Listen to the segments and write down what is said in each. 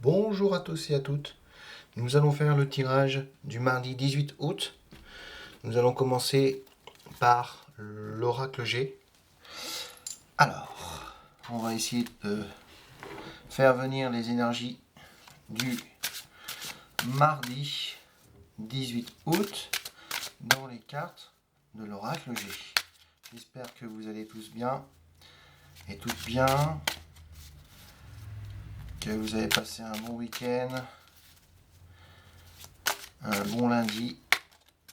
Bonjour à tous et à toutes. Nous allons faire le tirage du mardi 18 août. Nous allons commencer par l'oracle G. Alors, on va essayer de faire venir les énergies du mardi 18 août dans les cartes de l'oracle G. J'espère que vous allez tous bien et toutes bien, que vous avez passé un bon week-end, un bon lundi.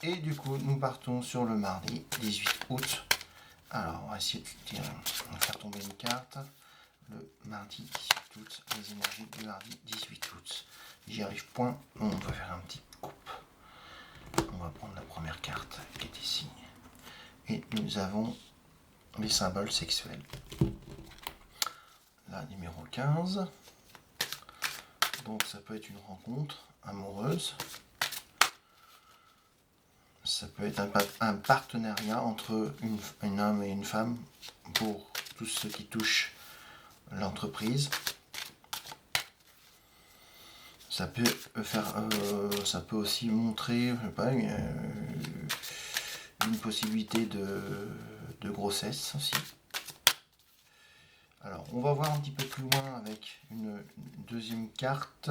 Et du coup, nous partons sur le mardi 18 août. Alors, on va essayer de faire tomber une carte. Le mardi 18 août, les énergies du mardi 18 août. J'y arrive point. On va faire un petit coupe. On va prendre la première carte qui est ici. Et nous avons les symboles sexuels. La numéro 15. Donc, ça peut être une rencontre amoureuse. Ça peut être un partenariat entre un homme et une femme pour tout ce qui touche l'entreprise. Ça peut ça peut aussi montrer, je sais pas, une possibilité de grossesse aussi. Alors, on va voir un petit peu plus loin avec une deuxième carte.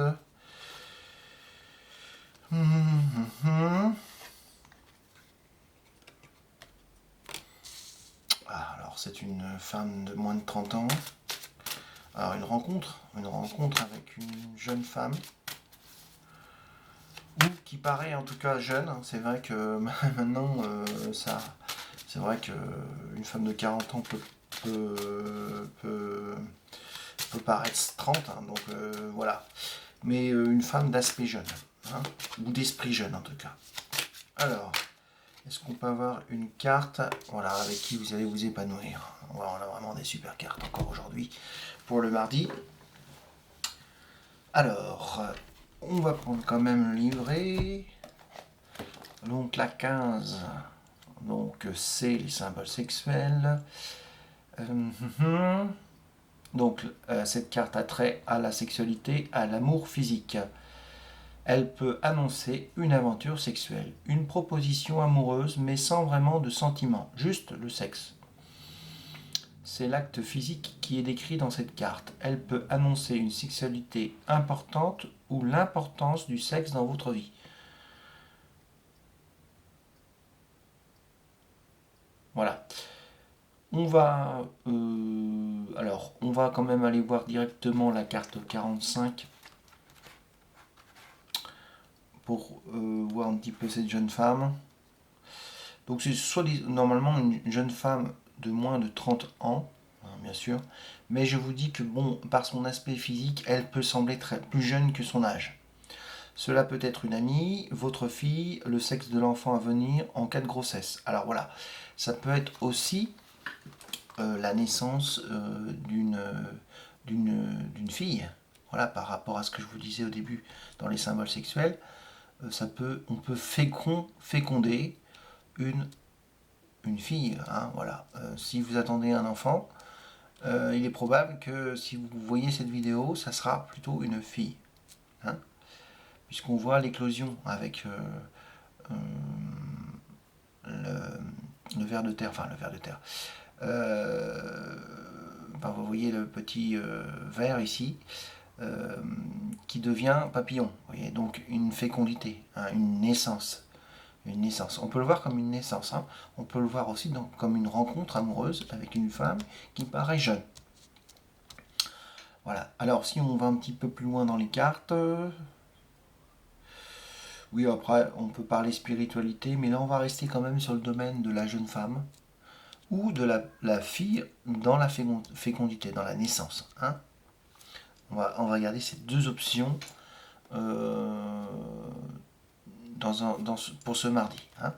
Alors, c'est une femme de moins de 30 ans. Alors, une rencontre avec une jeune femme, ou qui paraît en tout cas jeune. C'est vrai que maintenant, c'est vrai qu'une femme de 40 ans peut paraître 30, hein, donc voilà. Mais une femme d'aspect jeune, hein, ou d'esprit jeune en tout cas. Alors, est-ce qu'on peut avoir une carte, voilà, avec qui vous allez vous épanouir? Voilà, on a vraiment des super cartes encore aujourd'hui pour le mardi. Alors, on va prendre quand même le livret. Donc la 15, donc c'est les symboles sexuels. Donc cette carte a trait à la sexualité, à l'amour physique. Elle peut annoncer une aventure sexuelle, une proposition amoureuse, mais sans vraiment de sentiment, juste le sexe. C'est l'acte physique qui est décrit dans cette carte. Elle peut annoncer une sexualité importante ou l'importance du sexe dans votre vie. Voilà. On va quand même aller voir directement la carte 45 pour voir un petit peu cette jeune femme. Donc c'est normalement une jeune femme de moins de 30 ans, hein, bien sûr, mais je vous dis que bon, par son aspect physique, elle peut sembler plus jeune que son âge. Cela peut être une amie, votre fille, le sexe de l'enfant à venir en cas de grossesse. Alors voilà, ça peut être aussi la naissance d'une fille. Voilà, par rapport à ce que je vous disais au début dans les symboles sexuels, on peut féconder une fille. Hein, voilà. Si vous attendez un enfant, il est probable que si vous voyez cette vidéo, ça sera plutôt une fille. Hein, puisqu'on voit l'éclosion avec le ver de terre, vous voyez le petit ver ici, qui devient papillon. Vous voyez, donc une fécondité, hein, une naissance. Une naissance. On peut le voir comme une naissance. Hein. On peut le voir aussi comme une rencontre amoureuse avec une femme qui paraît jeune. Voilà. Alors, si on va un petit peu plus loin dans les cartes, oui, après, on peut parler spiritualité, mais là, on va rester quand même sur le domaine de la jeune femme ou de la fille dans la fécondité, dans la naissance. Hein. On va regarder ces deux options pour ce mardi. Hein.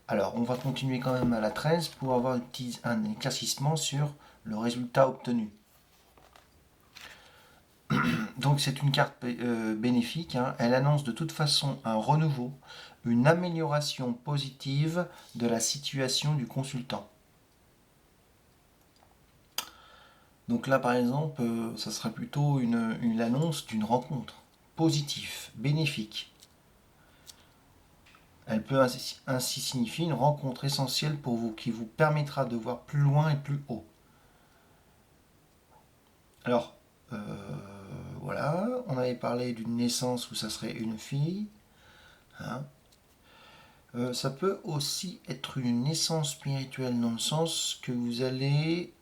Alors, on va continuer quand même à la 13 pour avoir un éclaircissement sur le résultat obtenu. Donc, c'est une carte bénéfique. Hein. Elle annonce de toute façon un renouveau, une amélioration positive de la situation du consultant. Donc là, par exemple, ça sera plutôt une annonce d'une rencontre positive, bénéfique. Elle peut ainsi signifier une rencontre essentielle pour vous, qui vous permettra de voir plus loin et plus haut. Alors, euh, voilà, on avait parlé d'une naissance où ça serait une fille. Hein. Ça peut aussi être une naissance spirituelle dans le sens que vous allez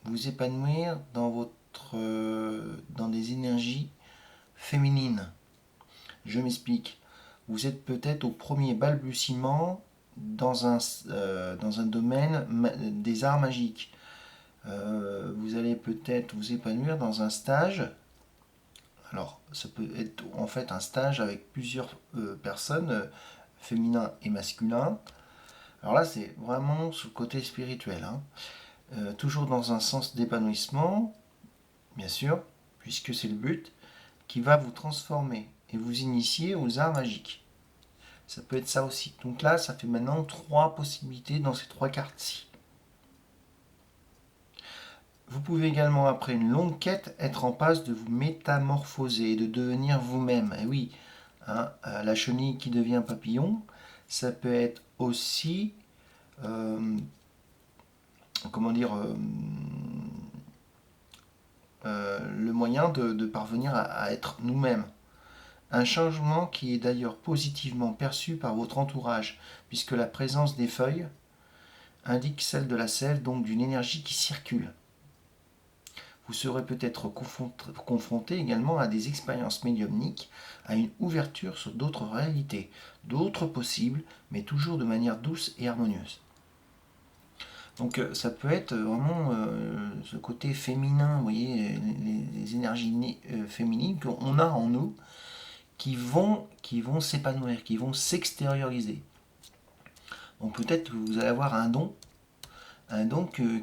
vous épanouir dans des énergies féminines. Je m'explique. Vous êtes peut-être au premier balbutiement dans un domaine des arts magiques. Vous allez peut-être vous épanouir dans un stage. Alors, ça peut être en fait un stage avec plusieurs personnes, féminins et masculins. Alors là, c'est vraiment sous le côté spirituel. Hein. Toujours dans un sens d'épanouissement, bien sûr, puisque c'est le but, qui va vous transformer et vous initier aux arts magiques. Ça peut être ça aussi. Donc là, ça fait maintenant 3 possibilités dans ces 3 cartes-ci. Vous pouvez également, après une longue quête, être en passe de vous métamorphoser et de devenir vous-même. Et oui, hein, la chenille qui devient papillon, ça peut être aussi, comment dire, le moyen de parvenir à être nous-mêmes. Un changement qui est d'ailleurs positivement perçu par votre entourage, puisque la présence des feuilles indique celle de la sève, donc d'une énergie qui circule. Vous serez peut-être confronté également à des expériences médiumniques, à une ouverture sur d'autres réalités, d'autres possibles, mais toujours de manière douce et harmonieuse. Donc ça peut être vraiment ce côté féminin, vous voyez, les énergies féminines qu'on a en nous qui vont s'épanouir, qui vont s'extérioriser. Donc peut-être que vous allez avoir un don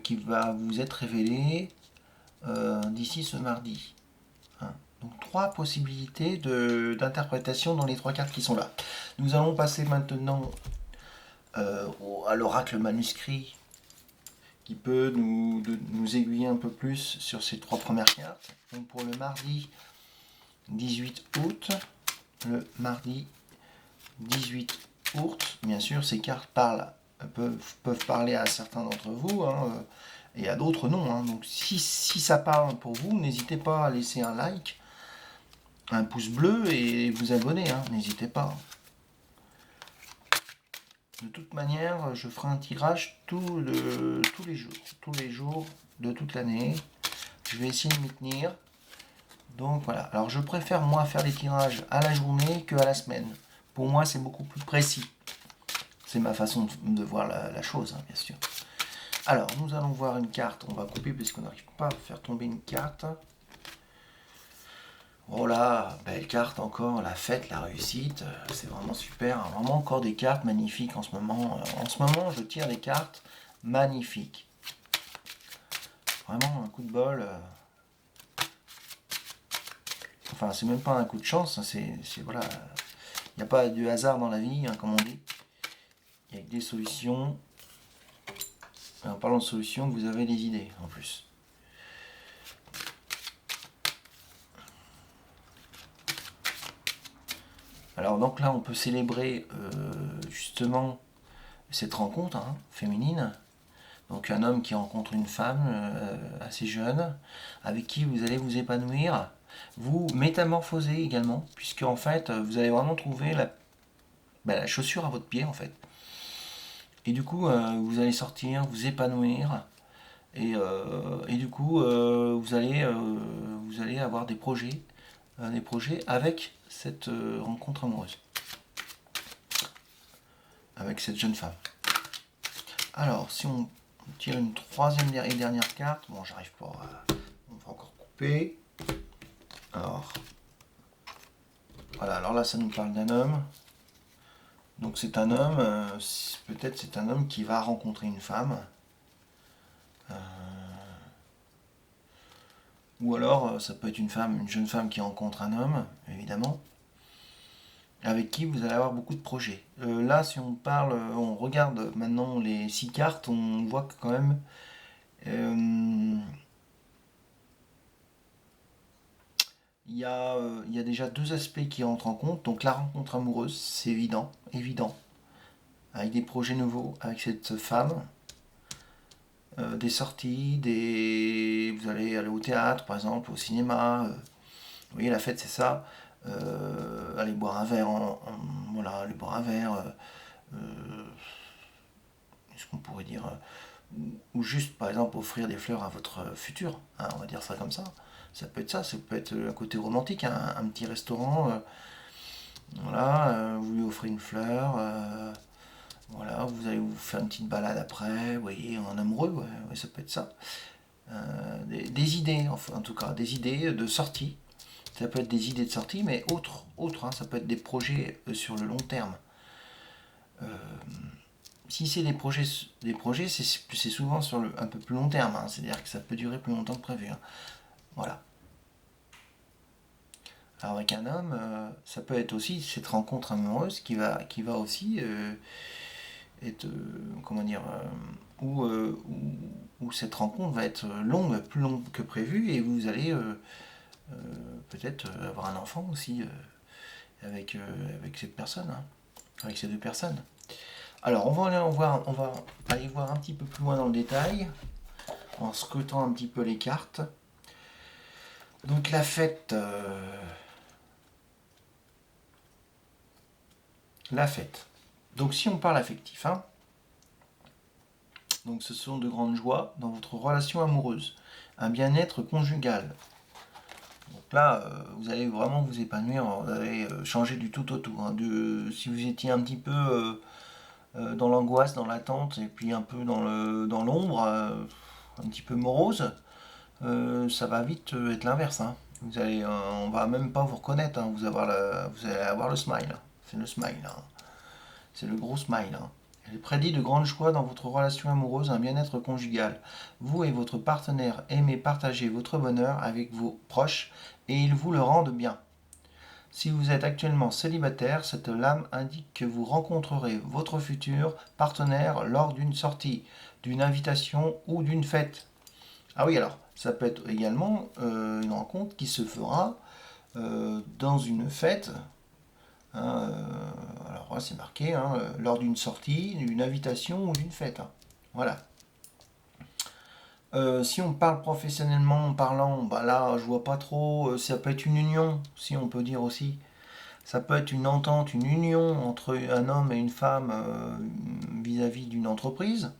qui va vous être révélé d'ici ce mardi. Hein. Donc 3 possibilités d'interprétation dans les 3 cartes qui sont là. Nous allons passer maintenant à l'oracle manuscrit qui peut nous aiguiller un peu plus sur ces 3 premières cartes. Donc pour le mardi 18 août, le mardi 18 août, bien sûr, ces cartes peuvent parler à certains d'entre vous, hein, et à d'autres non. Hein. Donc si ça parle pour vous, n'hésitez pas à laisser un like, un pouce bleu et vous abonner, hein, n'hésitez pas. De toute manière, je ferai un tirage tous les jours de toute l'année. Je vais essayer de m'y tenir. Donc voilà. Alors je préfère moi faire les tirages à la journée que à la semaine. Pour moi, c'est beaucoup plus précis. C'est ma façon de voir la chose, hein, bien sûr. Alors, nous allons voir une carte. On va couper puisqu'on n'arrive pas à faire tomber une carte. Oh là, belle carte encore, la fête, la réussite, c'est vraiment super. Vraiment encore des cartes magnifiques en ce moment. En ce moment, je tire des cartes magnifiques. Vraiment un coup de bol. Enfin, c'est même pas un coup de chance, c'est voilà. Il n'y a pas de hasard dans la vie, hein, comme on dit. Il y a des solutions. Et en parlant de solutions, vous avez des idées en plus. Alors donc là, on peut célébrer justement cette rencontre féminine. Donc un homme qui rencontre une femme assez jeune, avec qui vous allez vous épanouir, vous métamorphoser également, puisque en fait, vous allez vraiment trouver la chaussure à votre pied en fait. Et du coup, vous allez sortir, vous épanouir, et du coup, vous allez avoir des projets avec cette rencontre amoureuse, avec cette jeune femme. Alors, si on tire une troisième et dernière carte, bon, j'arrive pas on va encore couper. Alors, voilà, alors là, ça nous parle d'un homme. Donc c'est un homme, peut-être c'est un homme qui va rencontrer une femme. Ou alors, ça peut être une jeune femme qui rencontre un homme, évidemment, avec qui vous allez avoir beaucoup de projets. Là, si on regarde maintenant les 6 cartes, on voit que quand même Euh, il y a déjà deux aspects qui rentrent en compte. Donc la rencontre amoureuse, c'est évident, évident. Avec des projets nouveaux, avec cette femme. Des sorties, vous allez aller au théâtre par exemple, au cinéma. Vous voyez, la fête c'est ça. Aller boire un verre, voilà, aller boire un verre. Est-ce qu'on pourrait dire ou juste par exemple offrir des fleurs à votre futur, hein, on va dire ça comme ça. Ça peut être ça, ça peut être un côté romantique, hein, un petit restaurant, voilà, vous lui offrez une fleur, voilà, vous allez vous faire une petite balade après, vous voyez, en amoureux, ouais, ouais, ça peut être ça. Des idées, enfin, en tout cas, des idées de sortie. Ça peut être des idées de sortie, mais autres hein, ça peut être des projets sur le long terme. Euh, Si c'est des projets c'est souvent sur un peu plus long terme, hein, c'est-à-dire que ça peut durer plus longtemps que prévu. Hein. Voilà. Alors avec un homme, ça peut être aussi cette rencontre amoureuse qui va aussi être, comment dire, où cette rencontre va être longue, plus longue que prévu, et vous allez peut-être avoir un enfant aussi avec cette personne, hein, avec ces deux personnes. Alors on va aller voir un petit peu plus loin dans le détail, en scrutant un petit peu les cartes. Donc la fête. Donc si on parle affectif, hein, donc ce sont de grandes joies dans votre relation amoureuse, un bien-être conjugal. Donc là, vous allez vraiment vous épanouir, vous allez changer du tout au tout. Hein, si vous étiez un petit peu dans l'angoisse, dans l'attente, et puis un peu dans l'ombre, un petit peu morose, ça va vite être l'inverse. Hein. On va même pas vous reconnaître. Hein. Vous allez avoir le smile. C'est le smile. Hein. C'est le gros smile. Hein. Elle prédit de grandes joies dans votre relation amoureuse, un bien-être conjugal. Vous et votre partenaire aimez partager votre bonheur avec vos proches et ils vous le rendent bien. Si vous êtes actuellement célibataire, cette lame indique que vous rencontrerez votre futur partenaire lors d'une sortie, d'une invitation ou d'une fête. Ah oui, alors, ça peut être également une rencontre qui se fera dans une fête. Hein, alors là, c'est marqué, hein, lors d'une sortie, d'une invitation ou d'une fête. Hein. Voilà. Si on parle professionnellement en parlant, bah là, je vois pas trop. Ça peut être une union, si on peut dire aussi. Ça peut être une entente, une union entre un homme et une femme vis-à-vis d'une entreprise.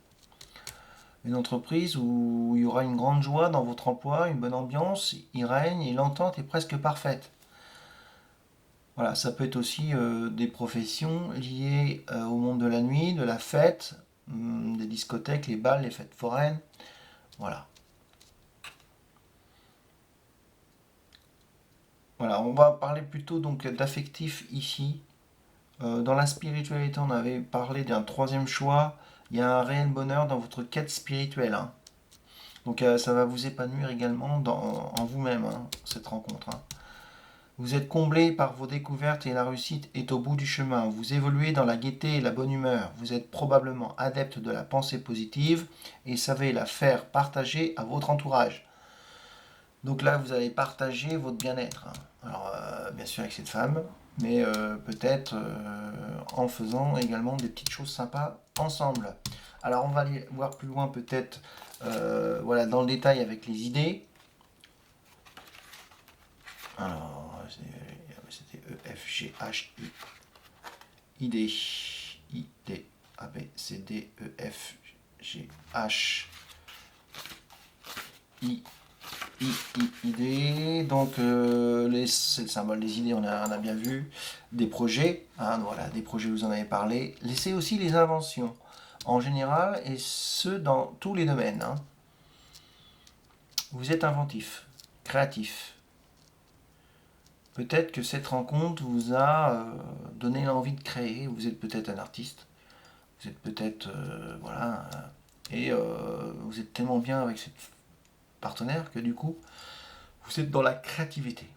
Une entreprise où il y aura une grande joie dans votre emploi, une bonne ambiance, il règne et l'entente est presque parfaite. Voilà, ça peut être aussi des professions liées au monde de la nuit, de la fête, des discothèques, les bals, les fêtes foraines. Voilà. Voilà, on va parler plutôt donc d'affectif ici. Dans la spiritualité, on avait parlé d'un troisième choix. Il y a un réel bonheur dans votre quête spirituelle. Hein. Donc ça va vous épanouir également en vous-même, hein, cette rencontre. Hein. Vous êtes comblé par vos découvertes et la réussite est au bout du chemin. Vous évoluez dans la gaieté et la bonne humeur. Vous êtes probablement adepte de la pensée positive et savez la faire partager à votre entourage. Donc là, vous allez partager votre bien-être. Hein. Alors, bien sûr avec cette femme, mais peut-être en faisant également des petites choses sympas ensemble. Alors, on va aller voir plus loin peut-être voilà, dans le détail avec les idées. Alors, c'était E, F, G, H, I, D, I, D, A, B, C, D, E, F, G, H, I, idées, donc c'est le symbole des idées, on a bien vu, des projets, hein, voilà, des projets vous en avez parlé, laissez aussi les inventions, en général, et ce dans tous les domaines. Hein. Vous êtes inventif, créatif. Peut-être que cette rencontre vous a donné l'envie de créer, vous êtes peut-être un artiste, vous êtes peut-être, voilà, et vous êtes tellement bien avec cette partenaire que du coup, vous êtes dans la créativité.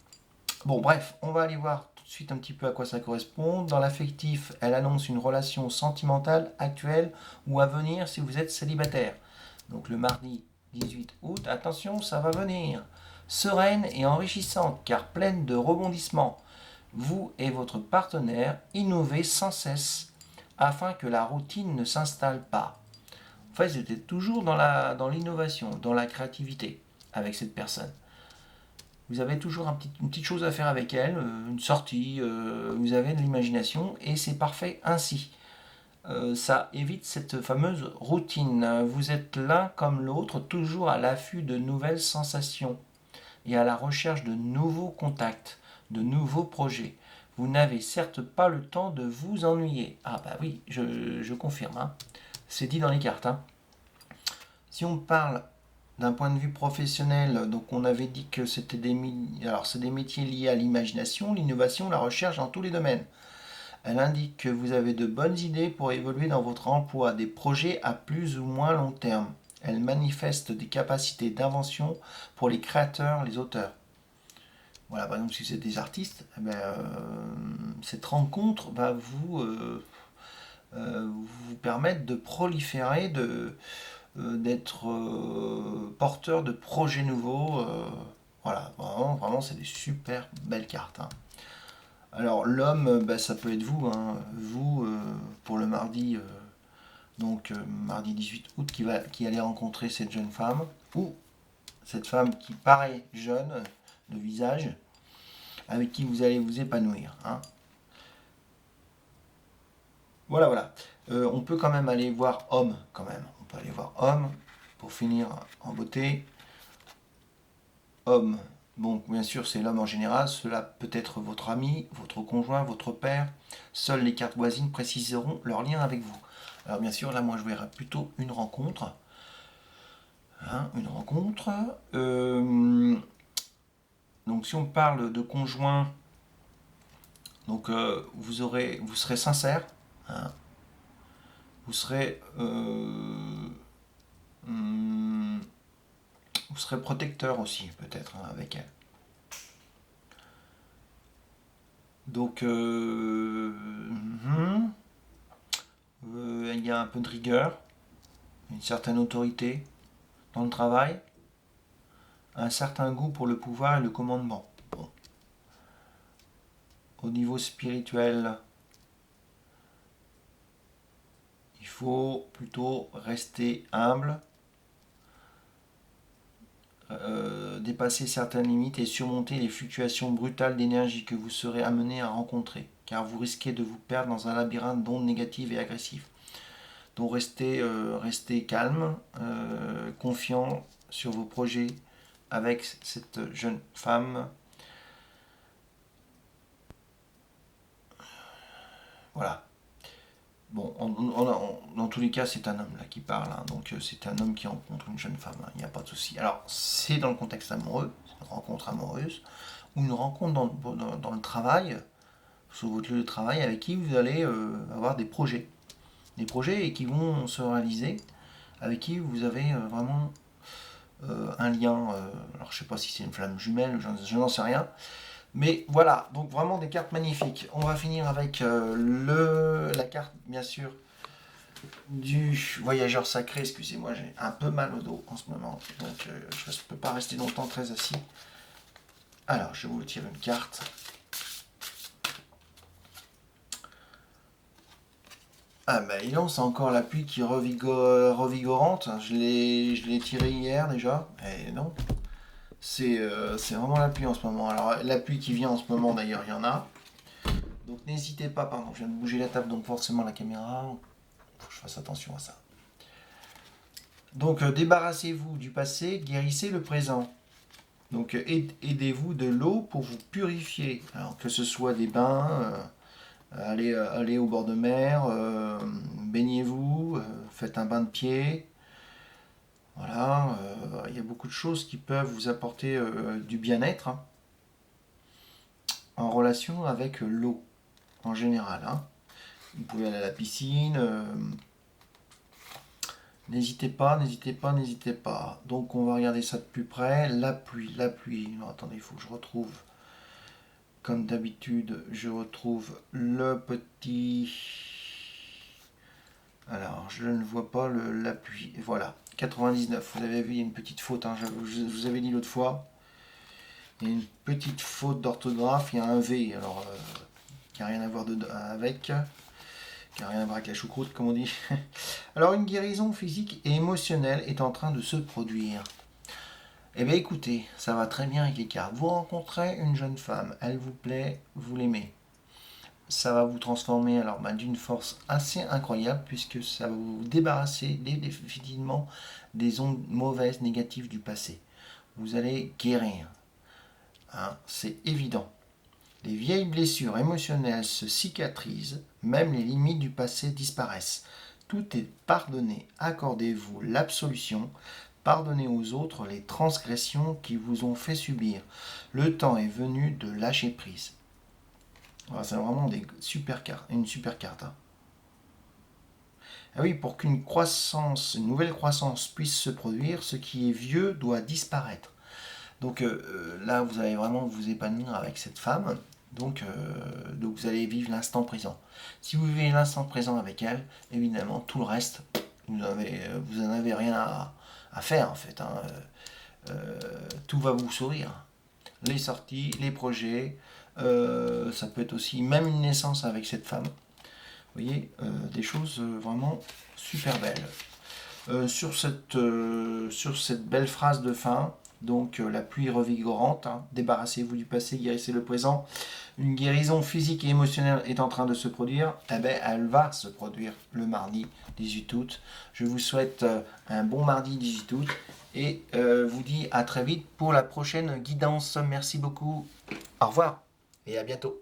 Bon, bref, on va aller voir tout de suite un petit peu à quoi ça correspond. Dans l'affectif, elle annonce une relation sentimentale actuelle ou à venir si vous êtes célibataire. Donc le mardi, 18 août, attention, ça va venir. Sereine et enrichissante, car pleine de rebondissements. Vous et votre partenaire innovez sans cesse, afin que la routine ne s'installe pas. En fait, j'étais toujours dans l'innovation, dans la créativité avec cette personne. Vous avez toujours une petite chose à faire avec elle, une sortie, vous avez de l'imagination et c'est parfait ainsi. Ça évite cette fameuse routine. Vous êtes l'un comme l'autre, toujours à l'affût de nouvelles sensations et à la recherche de nouveaux contacts, de nouveaux projets. Vous n'avez certes pas le temps de vous ennuyer. Ah bah oui, je confirme, hein. C'est dit dans les cartes, hein. Si on parle d'un point de vue professionnel, donc on avait dit que c'était alors c'est des métiers liés à l'imagination, l'innovation, la recherche dans tous les domaines. Elle indique que vous avez de bonnes idées pour évoluer dans votre emploi, des projets à plus ou moins long terme. Elle manifeste des capacités d'invention pour les créateurs, les auteurs. Voilà, par exemple, si c'est des artistes, eh ben, cette rencontre va vous permettre de proliférer, d'être porteur de projets nouveaux. Voilà, vraiment, vraiment c'est des super belles cartes, hein. Alors l'homme, bah, ça peut être vous, hein. Vous, pour le mardi, mardi 18 août, qui allait rencontrer cette jeune femme, ou cette femme qui paraît jeune de visage, avec qui vous allez vous épanouir, hein. Voilà, voilà. On peut quand même aller voir homme, quand même. On peut aller voir homme, pour finir en beauté. Homme, bon, bien sûr, c'est l'homme en général. Cela peut être votre ami, votre conjoint, votre père. Seules les cartes voisines préciseront leur lien avec vous. Alors, bien sûr, là, moi, je verrais plutôt une rencontre. Hein, une rencontre. Donc, si on parle de conjoint, donc vous serez sincère, hein, vous serez, hum, vous serez protecteur aussi, peut-être, hein, avec elle. Donc, il y a un peu de rigueur, une certaine autorité dans le travail, un certain goût pour le pouvoir et le commandement. Bon. Au niveau spirituel, il faut plutôt rester humble, dépasser certaines limites et surmonter les fluctuations brutales d'énergie que vous serez amené à rencontrer, car vous risquez de vous perdre dans un labyrinthe d'ondes négatives et agressives. Donc restez calme, confiant sur vos projets avec cette jeune femme. Voilà. Bon, dans tous les cas, c'est un homme là qui parle, hein, donc c'est un homme qui rencontre une jeune femme, hein, il n'y a pas de souci. Alors, c'est dans le contexte amoureux, c'est une rencontre amoureuse, ou une rencontre dans le travail, sur votre lieu de travail, avec qui vous allez avoir des projets. Des projets et qui vont se réaliser, avec qui vous avez vraiment un lien. Alors, je sais pas si c'est une flamme jumelle, je n'en sais rien. Mais voilà, donc vraiment des cartes magnifiques. On va finir avec la carte, bien sûr, du voyageur sacré. Excusez-moi, j'ai un peu mal au dos en ce moment, donc je ne peux pas rester longtemps très assis. Alors, je vais vous tirer une carte. Ah bah non, c'est encore la pluie qui est revigorante. Je l'ai tiré hier déjà. Et non, c'est vraiment la pluie en ce moment. Alors la pluie qui vient en ce moment d'ailleurs, il y en a. Donc n'hésitez pas, pardon, je viens de bouger la table, donc forcément la caméra, faut que je fasse attention à ça. Donc débarrassez-vous du passé, guérissez le présent. Donc aidez-vous de l'eau pour vous purifier. Alors que ce soit des bains, allez au bord de mer, baignez-vous, faites un bain de pied. Voilà, il y a beaucoup de choses qui peuvent vous apporter du bien-être, hein, en relation avec l'eau en général, hein. Vous pouvez aller à la piscine. N'hésitez pas, n'hésitez pas, n'hésitez pas. Donc on va regarder ça de plus près. La pluie, la pluie. Non, attendez, il faut que je retrouve. Comme d'habitude, je retrouve le petit. Alors, je ne vois pas l'appui. Voilà, 99. Vous avez vu, il y a une petite faute. Hein, je vous avais dit l'autre fois. Il y a une petite faute d'orthographe. Il y a un V. Alors, qui n'a rien à voir avec. Qui n'a rien à voir avec la choucroute, comme on dit. Alors, une guérison physique et émotionnelle est en train de se produire. Eh bien, écoutez, ça va très bien avec les cartes. Vous rencontrez une jeune femme. Elle vous plaît, vous l'aimez. Ça va vous transformer alors d'une force assez incroyable puisque ça va vous débarrasser définitivement des ondes mauvaises, négatives du passé. Vous allez guérir, hein, c'est évident. Les vieilles blessures émotionnelles se cicatrisent, même les limites du passé disparaissent. Tout est pardonné, accordez-vous l'absolution, pardonnez aux autres les transgressions qui vous ont fait subir. Le temps est venu de lâcher prise. Voilà, c'est vraiment une super carte. Hein. Ah oui, pour qu'une croissance, une nouvelle croissance puisse se produire, ce qui est vieux doit disparaître. Donc là, vous allez vraiment vous épanouir avec cette femme. Donc vous allez vivre l'instant présent. Si vous vivez l'instant présent avec elle, évidemment, tout le reste, vous n'en avez rien à faire en fait. Hein. Tout va vous sourire. Les sorties, les projets, ça peut être aussi même une naissance avec cette femme. Vous voyez, des choses vraiment super belles. Sur cette belle phrase de fin, donc la pluie revigorante, hein, débarrassez-vous du passé, guérissez le présent. Une guérison physique et émotionnelle est en train de se produire. Eh bien, elle va se produire le mardi 18 août. Je vous souhaite un bon mardi 18 août et vous dis à très vite pour la prochaine guidance. Merci beaucoup. Au revoir et à bientôt.